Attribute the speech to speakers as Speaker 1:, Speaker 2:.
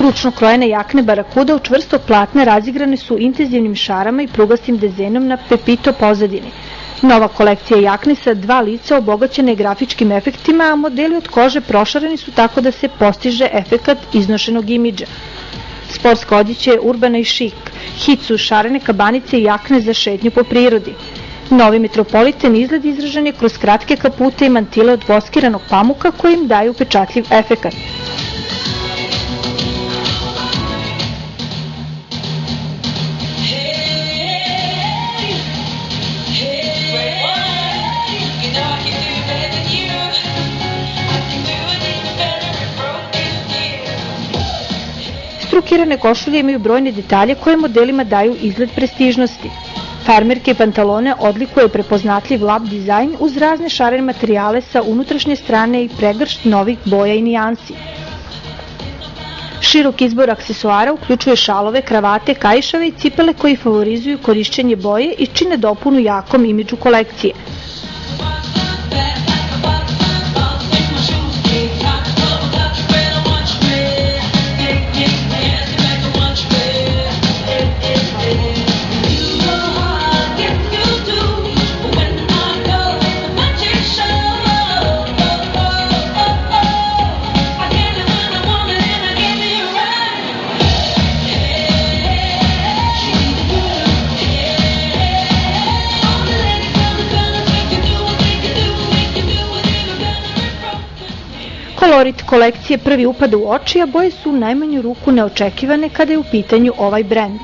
Speaker 1: Ručno krojene jakne Barakuda od čvrstog platna razigrane su intenzivnim šarama i prugastim dezenom na pepito pozadini. Nova kolekcija jakne sa 2 lica obogaćena je grafičkim efektima, a modeli od kože prošareni su tako da se postiže efekat iznošenog imidža. Sportska odjeća je urbana i šik. Hit su šarene kabanice i jakne za šetnju po prirodi. Novi Metropolitan izgled izražen je kroz kratke kapute i mantile od voskiranog pamuka koji im daju upečatljiv efekat. Strukirane košulje imaju brojne detalje koje modelima daju izgled prestižnosti. Farmerke i pantalone odlikuje prepoznatljiv lab dizajn uz razne šarene materijale sa unutrašnje strane i pregršt novih boja i nijansi. Širok izbor aksesuara uključuje šalove, kravate, kaišave i cipele koji favorizuju korišćenje boje i čine dopunu jakom imidžu kolekcije. Kolorit kolekcije prvi upada u oči, a boje su u najmanju ruku neočekivane kada je u pitanju ovaj brend.